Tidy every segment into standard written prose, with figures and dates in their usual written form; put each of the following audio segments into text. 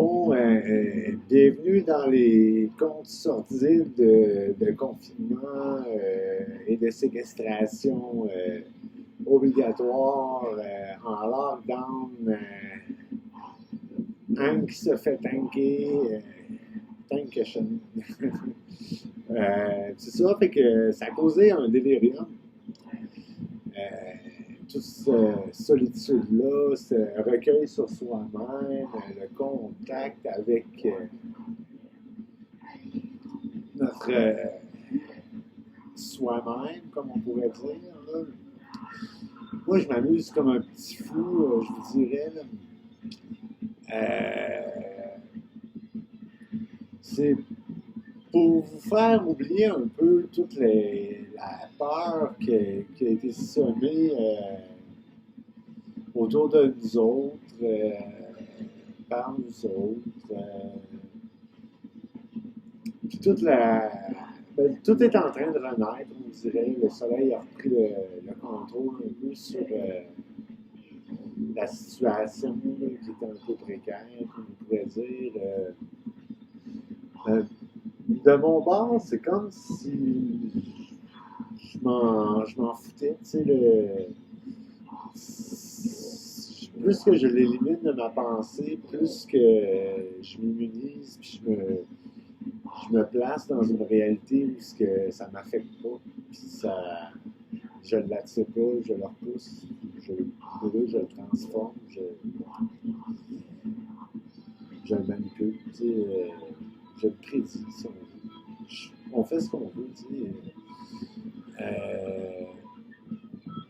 Bon, bienvenue dans les comptes sordides de confinement et de séquestration obligatoire en lockdown. Hank se fait tanker, tankation. C'est ça, fait que ça a causé un délirium. Toute cette solitude-là, ce recueil sur soi-même, le contact avec notre soi-même, comme on pourrait dire. Là. Moi, je m'amuse comme un petit fou, je vous dirais. Là. C'est pour vous faire oublier un peu toute la peur qui a été semée autour de nous autres, par nous autres. Puis tout est en train de renaître, on dirait. Le soleil a repris le contrôle un peu sur la situation là, qui était un peu précaire, comme on pourrait dire. De mon bord, c'est comme si je m'en foutais, tu sais, plus que je l'élimine de ma pensée, plus que je m'immunise, puis je me place dans une réalité où ce que ça m'affecte pas, puis je ne l'attire pas, je le repousse, je le transforme, je le manipule, tu sais, je le prédis, si on veut. On fait ce qu'on veut, tu sais.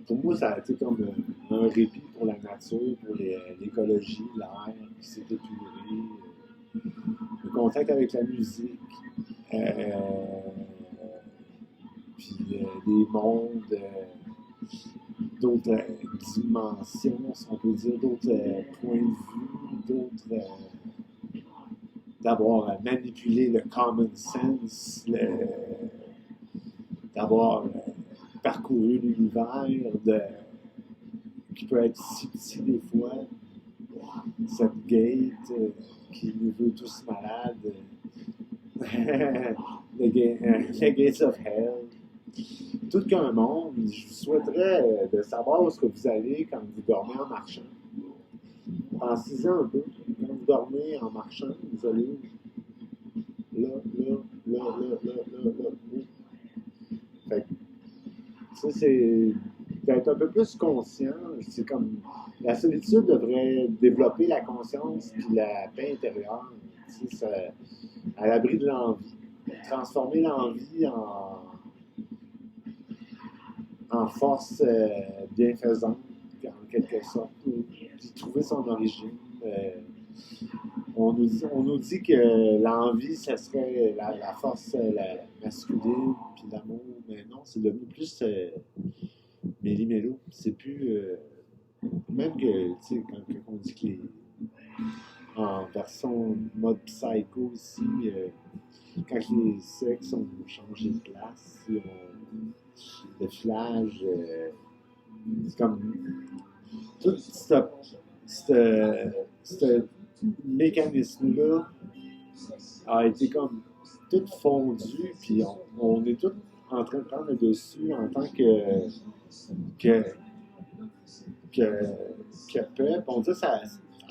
Pour moi, ça a été comme un répit pour la nature, pour l'écologie, l'air qui s'est épuré, le contact avec la musique, puis des mondes, d'autres dimensions, si on peut dire, d'autres points de vue, d'autres. D'avoir manipulé le common sense, d'avoir parcouru l'univers, qui peut être si petit des fois, cette gate qui nous veut tous malades, the gates of hell. Tout qu'un monde, je vous souhaiterais de savoir où est-ce que vous allez quand vous dormez en marchant. Pensez-y un peu. Quand vous dormez en marchant, vous allez où? Là, là, là, là, là, là, là. Fait que, ça, c'est d'être un peu plus conscient. C'est comme la solitude devrait développer la conscience puis la paix intérieure. Tu sais, à l'abri de l'envie. Transformer l'envie en force bienfaisante, en quelque sorte, puis trouver son origine. On nous dit que l'envie, ça serait la force la masculine, puis l'amour, mais non, c'est devenu plus méli-mélo. C'est plus. Même que, tu sais, quand on dit que en version mode psycho ici, quand les sexes ont changé de place, le filage, c'est comme. Tout ce mécanisme-là a été comme tout fondu, puis on est tous en train de prendre le dessus en tant que, que, que peuple. On dit ça,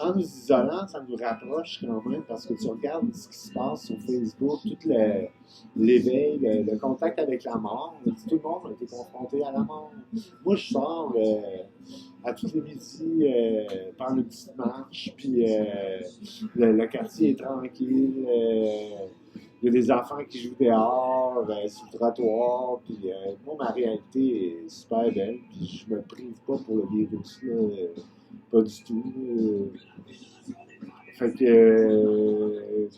en nous isolant, ça nous rapproche quand même parce que tu regardes ce qui se passe sur Facebook, tout l'éveil, le contact avec la mort. Tout le monde a été confronté à la mort. Moi, je sors à tous les midis, prendre une petite marche, puis le quartier est tranquille. Il y a des enfants qui jouent dehors, sur le trottoir, puis moi, ma réalité est super belle, puis je me prive pas pour le virus, là, pas du tout. Fait que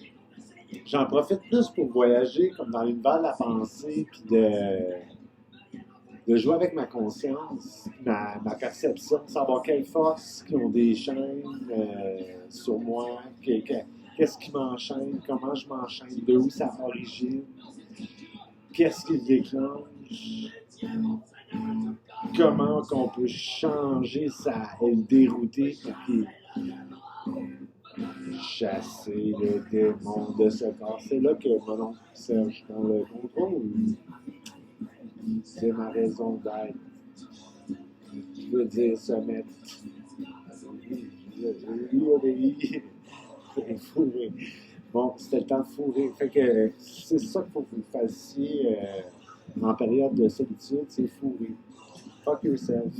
j'en profite plus pour voyager comme dans l'univers de la pensée, puis de jouer avec ma conscience, ma perception, de savoir quelles forces qui ont des chaînes sur moi, qu'est-ce qui m'enchaîne, comment je m'enchaîne, de où ça origine, qu'est-ce qui le déclenche, comment qu'on peut changer ça et le dérouter pour qu'il chasser le démon de ce corps. C'est là que mon oncle Serge prend le contrôle. C'est ma raison d'être. Je veux dire se mettre. Lui obéit. Fourré. Bon, c'était le temps de fourrer. Fait que c'est ça qu'il faut que vous fassiez en période de solitude, c'est fourrer. Fuck yourself.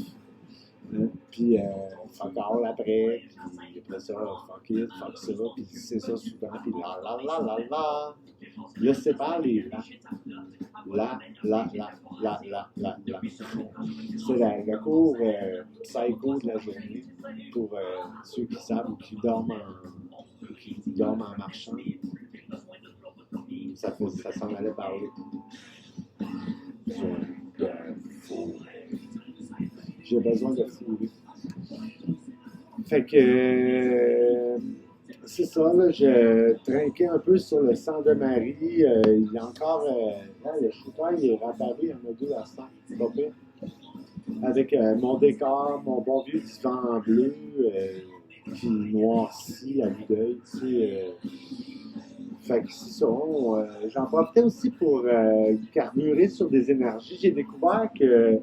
Puis fuck all après, puis après ça, fuck it, fuck ça, puis c'est ça souvent, puis la. Là, sépare les la. C'est la cour psycho de la journée pour ceux qui savent ou qui dorment en marchant. Ça s'en allait parler. J'ai besoin de fouiller. Fait que c'est ça, là, je trinquais un peu sur le sang de Marie. Il y a encore. Le shooter, il est rattrapé, il y en a 2 à 100, c'est pas pire. Avec mon décor, mon bon vieux divan en bleu, qui noircit à vue d'œil, tu sais. Fait que c'est ça. J'en profitais aussi pour carburer sur des énergies. J'ai découvert que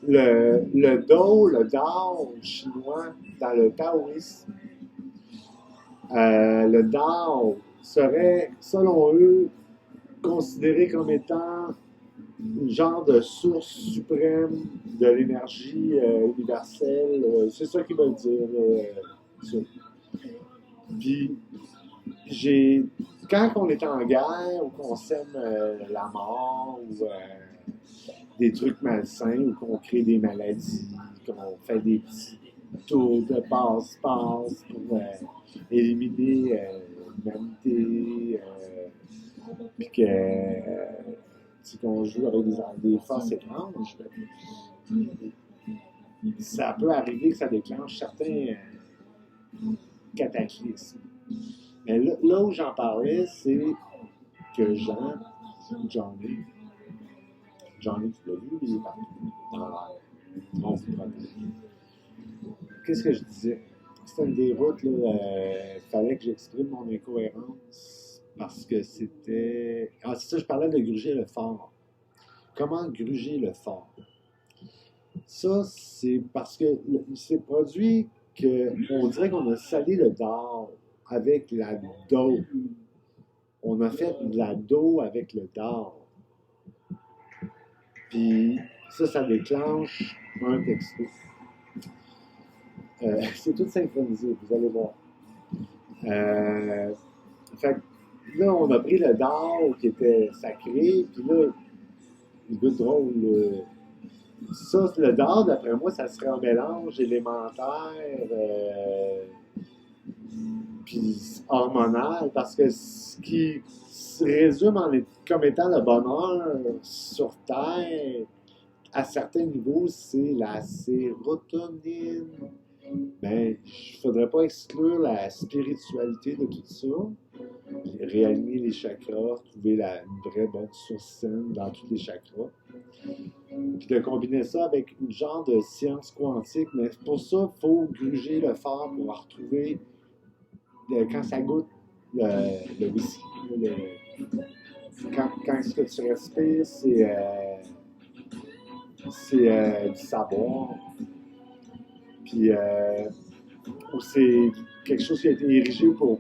le Dao chinois dans le taoïsme, le Dao serait, selon eux, considéré comme étant une genre de source suprême de l'énergie universelle. C'est ça qu'ils veulent dire. Puis, quand on est en guerre ou qu'on sème la mort ou des trucs malsains ou qu'on crée des maladies, qu'on fait des petits tours de passe-passe pour éliminer l'humanité, puis qu'on joue avec des forces étranges, ça peut arriver que ça déclenche certains cataclysmes. Mais là où j'en parlais, c'est que Johnny, tu l'as vu, il est partout dans l'air. On vous protège. Qu'est-ce que je disais? C'était une des routes, il fallait que j'exprime mon incohérence parce que c'était. Ah, c'est ça, je parlais de gruger le fort. Comment gruger le fort? Ça, c'est parce que c'est produit qu'on dirait qu'on a salé le dard avec la dough. On a fait de la dough avec le dard. Puis ça déclenche un texto. C'est tout synchronisé, vous allez voir. Fait que là, on a pris le dard qui était sacré, puis là, il goûte drôle. Ça, le dard, d'après moi, ça serait un mélange élémentaire puis hormonal, parce que ce qui se résume comme étant le bonheur sur Terre, à certains niveaux, c'est la sérotonine. Mais il ne faudrait pas exclure la spiritualité de tout ça, réaligner les chakras, trouver une vraie bonne source saine dans tous les chakras. Puis de combiner ça avec une genre de science quantique, mais pour ça, il faut gruger le fort pour retrouver, quand ça goûte le whisky, quand ce que tu respires, c'est du savoir, puis ou c'est quelque chose qui a été érigé pour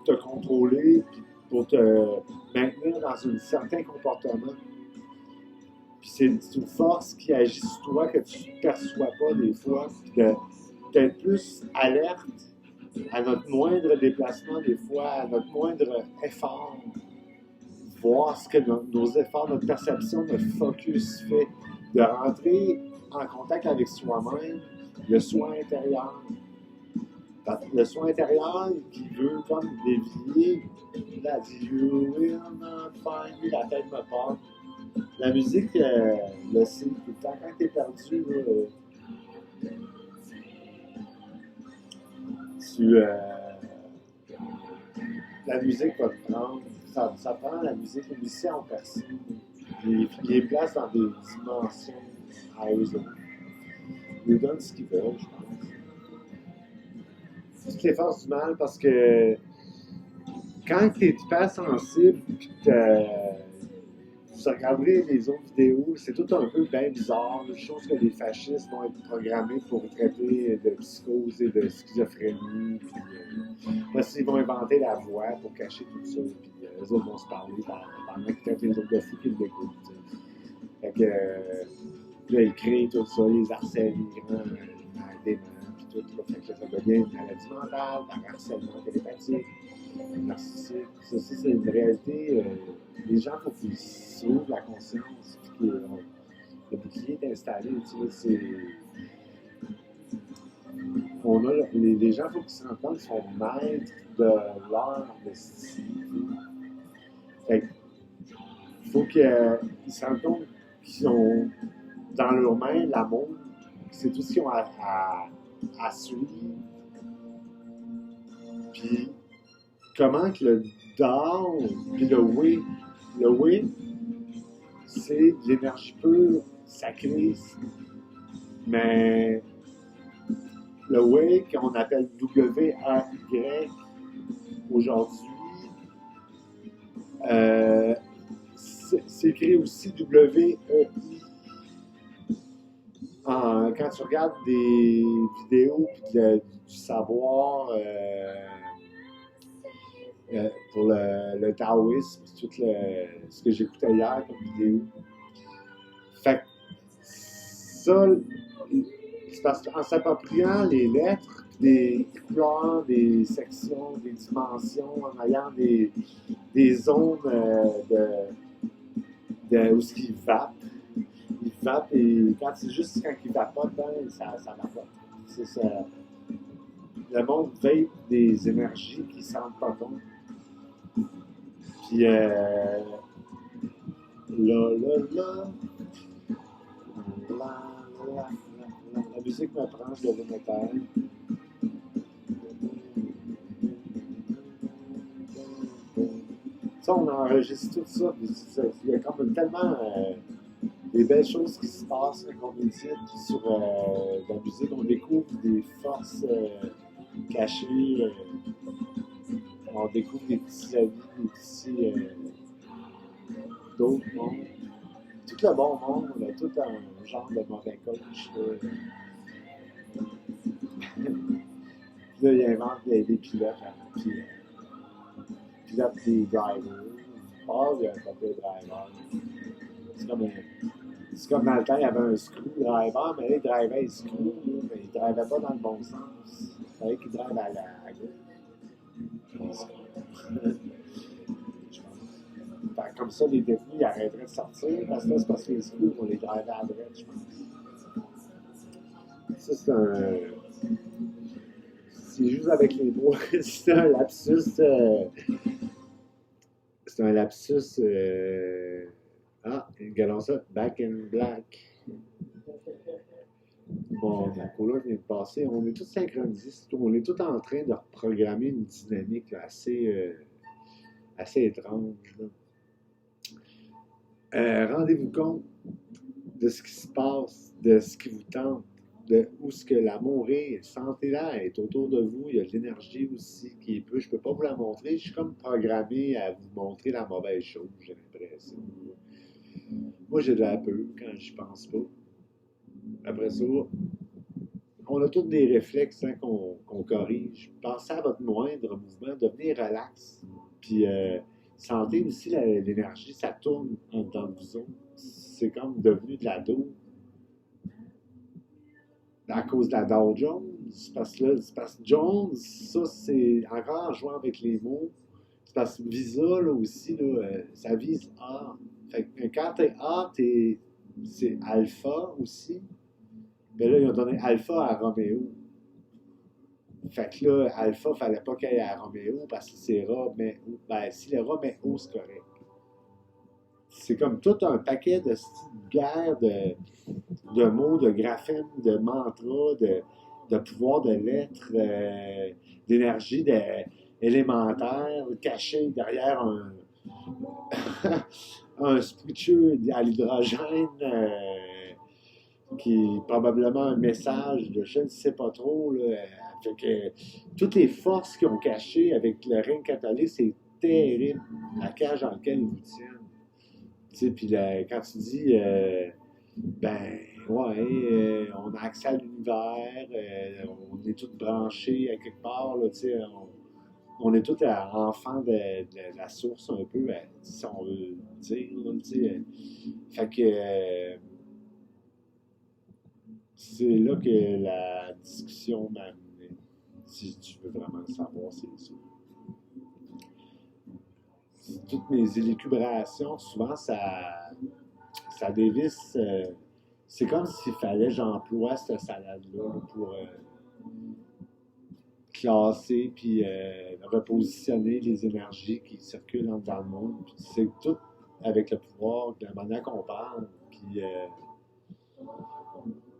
te contrôler, puis pour te maintenir dans un certain comportement. Puis c'est une force qui agit sur toi que tu ne perçois pas des fois, puis d'être plus alerte à notre moindre déplacement des fois, à notre moindre effort, voir ce que nos efforts, notre perception, notre focus fait, de rentrer en contact avec soi-même, le soin intérieur. Le soin intérieur qui veut comme dévier, la dit You will not find me, la tête me porte. La musique, le signe tout le temps. Quand t'es perdu, la musique va te prendre. Ça prend la musique, les musiciens en personne. Les place dans des dimensions aériennes. Ils nous donnent ce qu'ils veulent, je pense. Toutes les forces du mal, parce que quand tu es hyper sensible, puis vous regarderez les autres vidéos, c'est tout un peu bien bizarre. Une chose que les fascistes vont être programmés pour traiter de psychose et de schizophrénie. Puis, parce qu'ils vont inventer la voix pour cacher tout ça. Puis eux autres vont se parler pendant qu'ils traitent les autres de fous qui l'écoutent. Fait que là, ils créent tout ça, les harcèlent, les grands démons, puis tout. Là, fait que ça devient une maladie mentale, un harcèlement télépathique, narcissique. Ça, c'est une réalité. Les gens, il faut qu'ils s'ouvrent la conscience, puis que le bouclier est installé. Tu sais, les gens, il faut qu'ils se rendent compte qu'ils sont maîtres de leur destin. Fait il faut qu'ils se rendent compte qu'ils ont dans leurs mains l'amour, c'est tout ce qu'ils ont à suivre. Puis comment que le down, puis le way, c'est de l'énergie pure, sacrée, mais le way qu'on appelle W-A-Y aujourd'hui, c'est écrit aussi W-E-I. Quand tu regardes des vidéos du savoir pour le taoïsme, tout ce que j'écoutais hier comme vidéo. Fait que ça, c'est parce qu'en s'appropriant les lettres, des couleurs, des sections, des dimensions, en ayant des zones où ce qui vape. Il vape et quand c'est juste quand il vapote, ça vapote. C'est ça. Le monde vape des énergies qui ne sentent pas bon. Puis la musique me prend, je devais me taire. Ça, on enregistre tout ça. Il y a comme tellement des belles choses qui se passent quand on médite sur la musique. On découvre des forces cachées. On découvre des petits avis, des petits d'autres mondes. Tout le bon monde, on a tout un genre de mauvais coach. Puis là, il invente des pilotes, puis pilote des drivers. Il y a un papier driver. C'est comme dans le temps, il y avait un screwdriver, mais là, il drivait le screw, mais il ne drivait pas dans le bon sens. Il fallait qu'il drive à gauche. Comme ça, les détenus ils arrêteraient de sortir, parce que là, c'est parce que les screws, on les drivait à droite, je pense. Ça, c'est juste avec les mots. C'est un lapsus. C'est un lapsus. Regardons ça. Back in Black. Bon, la couleur vient de passer. On est tous synchronisés. On est tous en train de reprogrammer une dynamique là, assez étrange. Rendez-vous compte de ce qui se passe, de ce qui vous tente, de où ce que l'amour est. Sentez-la, elle est autour de vous. Il y a de l'énergie aussi qui est peu. Je ne peux pas vous la montrer. Je suis comme programmé à vous montrer la mauvaise chose, j'ai l'impression. Moi, j'ai de la peur quand je pense pas. Après ça, on a tous des réflexes qu'on corrige. Pensez à votre moindre mouvement, devenez relax. Puis sentez aussi l'énergie, ça tourne en dedans de vous autres. C'est comme devenu de la dos. À cause de la Dow Jones, c'est parce que Jones, ça c'est encore en jouant avec les mots. C'est parce que Visa là aussi, là, ça vise A. Fait que quand t'es A, c'est Alpha aussi. Mais là, ils ont donné Alpha à Roméo. Fait que là, Alpha, il fallait pas qu'il y ait à Roméo parce que c'est Roméo. Ben, si le Roméo, c'est correct. C'est comme tout un paquet de guerres de mots, de graphèmes, de mantras, de pouvoirs de lettres, d'énergie élémentaire cachée derrière un switcher à l'hydrogène qui est probablement un message de je ne sais pas trop. Là, fait que toutes les forces qu'ils ont cachées avec le règne catholique, c'est terrible, la cage dans laquelle ils vous tiennent. Tu sais, puis quand tu dis, ben, ouais, on a accès à l'univers, on est tous branchés à quelque part, là, tu sais, on est tous enfants de la source un peu, si on veut dire, là, tu sais. Fait que c'est là que la discussion m'a amené. Si tu veux vraiment le savoir, c'est ça. Toutes mes élucubrations, souvent, ça dévisse. C'est comme s'il fallait que j'emploie cette salade-là là, pour classer puis repositionner les énergies qui circulent dans le monde. Puis c'est tout avec le pouvoir, de la manière qu'on parle. Puis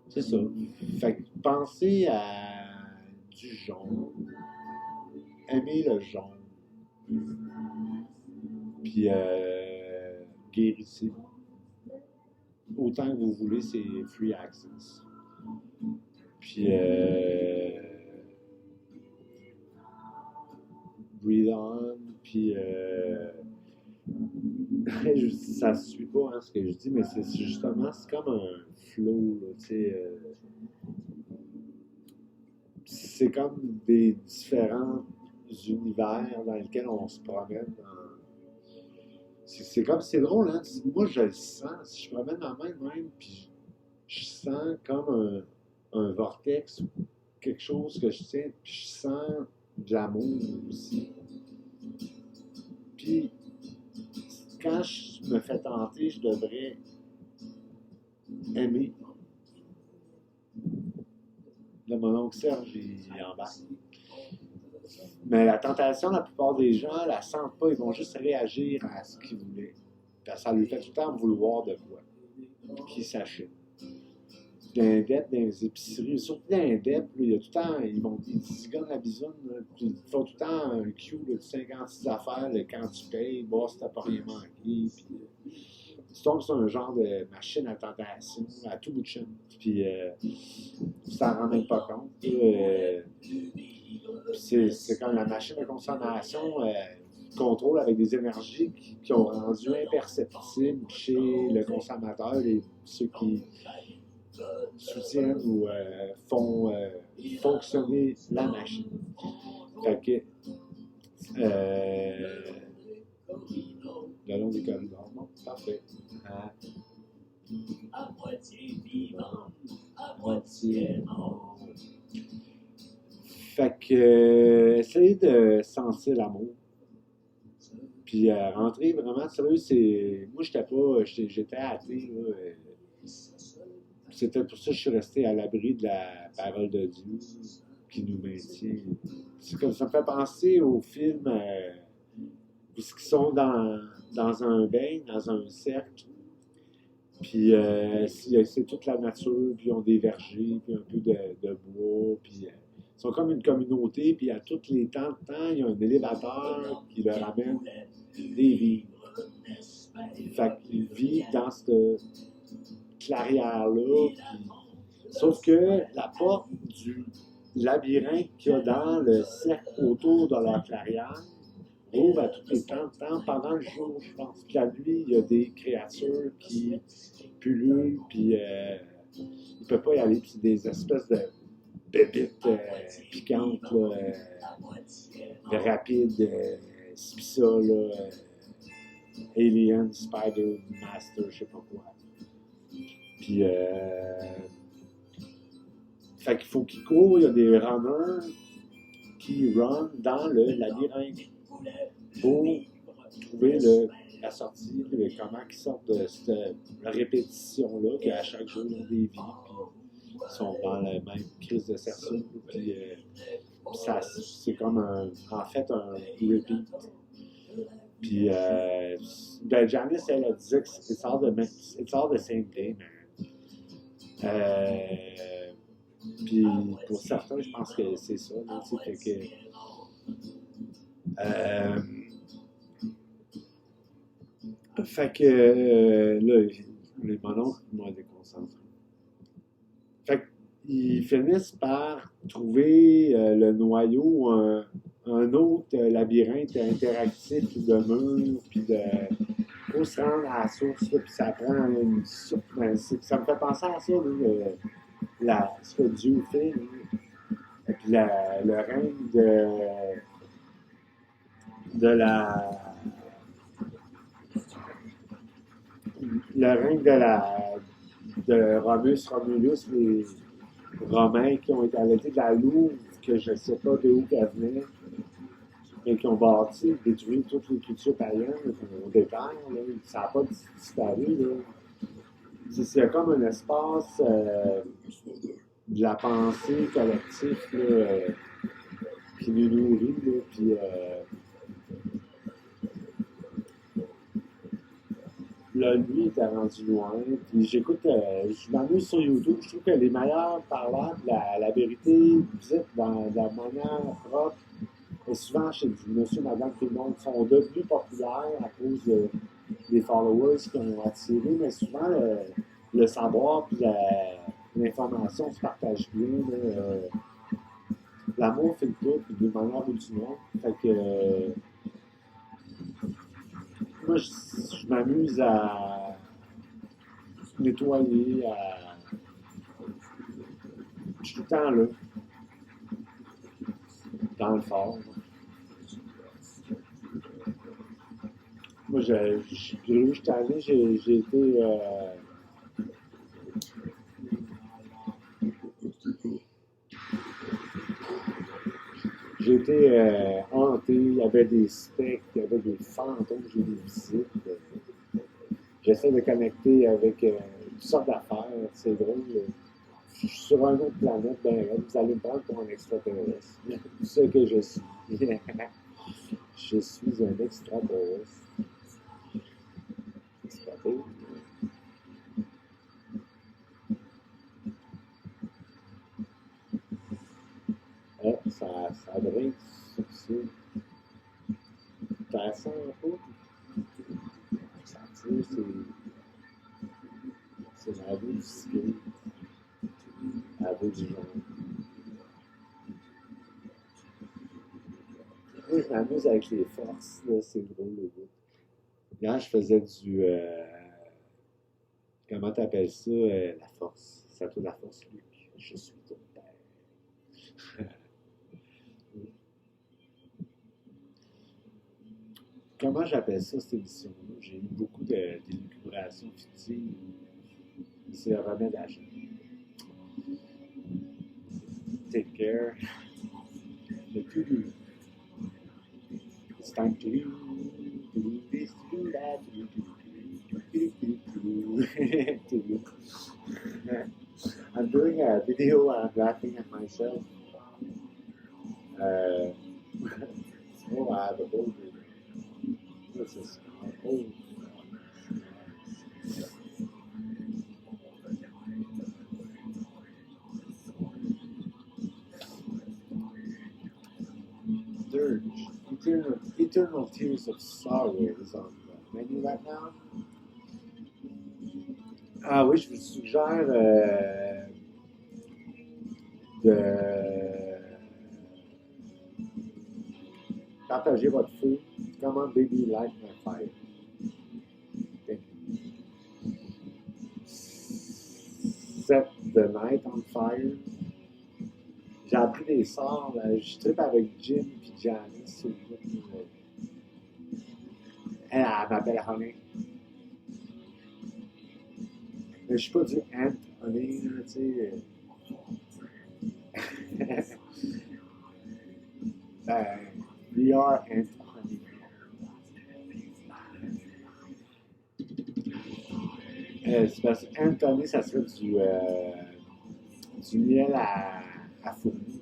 c'est ça. Fait que pensez à du jaune. Aimez le jaune. Puis guérissez. Autant que vous voulez, c'est free access. Puis breathe on, puis ça ne suit pas hein, ce que je dis, mais c'est justement, c'est comme un flow, là, tu sais. C'est comme des différents univers dans lesquels on se promène. C'est comme, c'est drôle, hein? Moi, je le sens. Si je promène ma main de même, puis je sens comme un vortex ou quelque chose que je tiens, puis je sens de l'amour aussi. Puis, quand je me fais tenter, je devrais aimer. Là, mon oncle Serge, il embarque. Mais la tentation, la plupart des gens la sentent pas, ils vont juste réagir à ce qu'ils voulaient. Parce que ça lui fait tout le temps vouloir de quoi. Qui s'achète. Dans les DEP, dans les épiceries, surtout dans les DEP, il y a tout le temps, ils zigonnent la bisoune, là, puis ils font tout le temps un queue de 56 affaires là, quand tu payes, voir si t'as pas rien manqué. Puis, tu tombes sur un genre de machine à tentation à tout bout de chaîne. Puis, tu t'en rends même pas compte. C'est comme la machine de consommation contrôle avec des énergies qui ont rendu imperceptibles chez le consommateur et ceux qui soutiennent ou font fonctionner la machine. Fait que le long des corridors, bon, parfait. À moitié vivant, à moitié mort. Fait que essayez de sentir l'amour. Puis rentrer vraiment sérieux, c'est. Moi j'étais athée, là. C'était pour ça que je suis resté à l'abri de la parole de Dieu qui nous maintient. C'est comme ça me fait penser aux films où ils sont dans un bain, dans un cercle. Puis c'est toute la nature, puis ils ont des vergers, puis un peu de bois, puis ils sont comme une communauté, puis à tous les temps de temps, il y a un élévateur qui leur amène des vivres. Fait qu'ils vivent dans cette clairière-là, puis sauf que la porte du labyrinthe qu'il y a dans le cercle autour de leur clairière ouvre à tous les temps de temps pendant le jour, je pense. Puis la nuit, il y a des créatures qui pullulent, puis ils ne peuvent pas y aller. Puis c'est des espèces de bébites piquantes, là, rapides, c'est ça, là, Alien, Spider, Master, je sais pas quoi. Puis, fait qu'il faut qu'ils courent, il y a des runners qui run dans le labyrinthe pour trouver la sortie, comment ils sortent de cette répétition-là, qu'à chaque jour, ils ont des vies, puis ils sont dans la même crise de cerceau, puis c'est comme en fait un repeat. Puis, Janice, elle disait que it's all the same thing, man. Puis pour certains, je pense que c'est ça. Là, fait que, là, mon oncle m'a déconcentré. Fait qu'ils finissent par trouver le noyau, un autre labyrinthe interactif de murs, puis de. Faut se rendre à la source, là, puis ça prend une source. Ben, ça me fait penser à ça, là, ce que Dieu fait. Là. Et puis le règne de la. Le règne de Romulus, les Romains qui ont été arrêtés de la Louvre, que je ne sais pas de où qu'elle venait, mais qui ont bâti, détruit toutes les cultures païennes au départ. Là, ça n'a pas disparu. Là. C'est comme un espace de la pensée collective là, qui nous nourrit. Là, puis, là, lui était rendu loin. Puis j'écoute, je m'amuse sur YouTube. Je trouve que les meilleurs parleurs de la vérité dite de la manière propre, et souvent chez du monsieur, madame, tout le monde, sont devenus populaires à cause des followers qui ont attiré, mais souvent le savoir et l'information se partagent bien. Là, l'amour fait le tout, d'une manière ou d'une autre. Fait que moi, je m'amuse à nettoyer, à. Je suis tout le temps là, dans le fort. Moi, je suis allé, j'ai été. J'ai été hanté, il y avait des spectres, il y avait des fantômes, j'ai des visites. J'essaie de connecter avec toutes sortes d'affaires, c'est drôle. Je suis sur une autre planète, ben vous allez me prendre pour un extraterrestre. C'est ce que je suis. Je suis un extraterrestre. C'est pas pire. Ça drink sur ça. Ça sent un peu. Ça tire, c'est la vie du ski, la vie du genre. Moi, je m'amuse avec les forces, là, c'est drôle, le bout. Hier, je faisais du. Comment t'appelles ça? La force. Ça te la force, Luc. Je suis ton père. Comment j'appelle ça, cette émission-là? J'ai eu beaucoup d'élucubrations fictives. C'est le remède à jeun. Take care. Le plus. It's time to do this, to do that, to do. I'm doing a video. I'm laughing at myself. Uh, oh, I have a whole. This is oh. Dirge. Eternal Tears of Sorrow is on the menu right now. Ah oui, je vous suggère de partager votre feu. Comment Baby Light My Fire. Okay. Set the Night on Fire. J'ai appris des sorts. Je tripe avec Jim et Janice. Elle m'appelle Honey. Mais je suis pas du Ant Honey, tu sais. We are Ant Honey. C'est parce que Anthony, ça serait du miel à fourmis.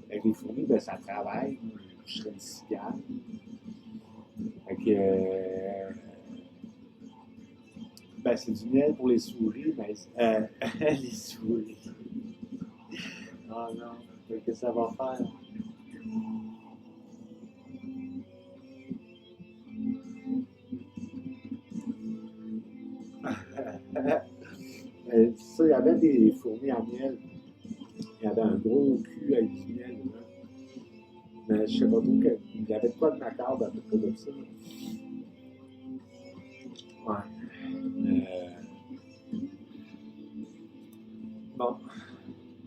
Avec les fourmis, ben, ça travaille. Je serais une cigale. Fait que, ben, c'est du miel pour les souris, mais les souris. Oh non, fait que ça va faire. Ça, il y avait des fourmis à miel. Il y avait un gros cul avec du miel. Là. Mais mais je sais pas trop il y avait de quoi de macabre à propos de ça. Ouais. Bon,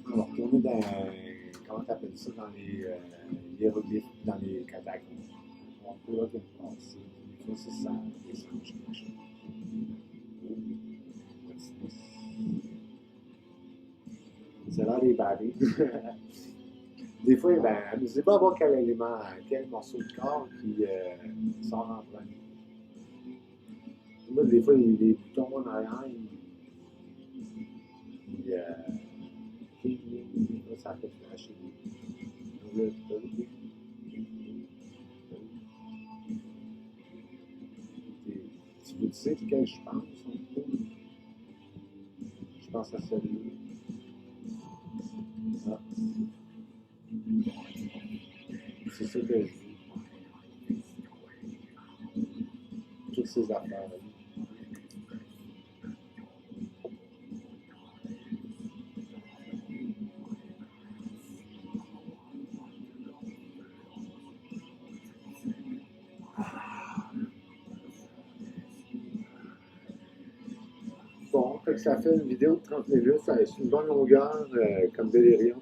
on va retourner dans, comment t'appelles ça, dans les hiéroglyphes, dans les catacombes. On pourra bien passer. Des fois, c'est ça, des anges, quelque chose. C'est là les barils. Des fois, ben, amusez pas à voir quel élément, quel morceau de corps qui sort en premier. Là, des fois, les boutons en arrière, ça fait flasher. Tu sais lequel je pense? Je pense à celui-là. Ah, c'est ça que je dis. Toutes ces affaires-là. Bon, fait que ça fait une vidéo de 30 minutes, c'est une bonne longueur comme Delirium.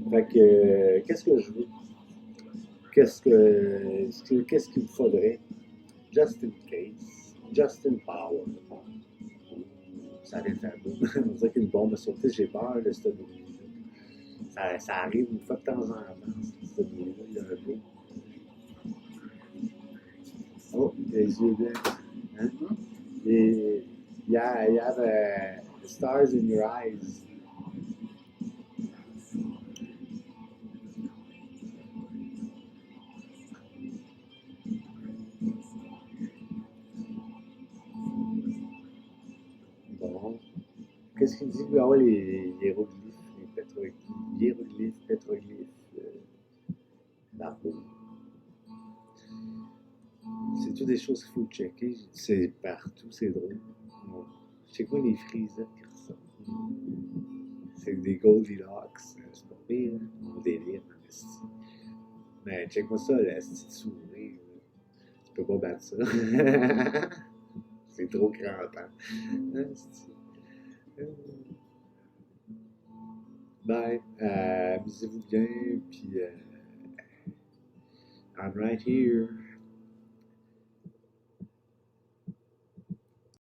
Fait que, qu'est-ce que je veux? Qu'est-ce qu'il me faudrait? Just in case. Justin Power. Ça vient de faire beau. On dirait qu'une bombe a sauté, j'ai peur de cette bruit. Ça arrive une fois de temps en temps, cette bruit-là. Il y a un peu. Oh, les yeux blancs. Hein? Et you have stars in your eyes. Bon. Qu'est-ce qu'il dit? Ah ouais, les hiéroglyphes, hiéroglyphes, pétroglyphes, la peau. C'est toutes des choses qu'il faut checker. C'est partout, c'est drôle. Bon. Check moi les frisettes qui ressortent. C'est des Goldilocks. C'est pas pire, hein? Mon délire, en esti. Mais check moi ça, la petite souris. Tu peux pas battre ça. C'est trop crampant. Esti. Bye. Amusez-vous bien, puis I'm right here.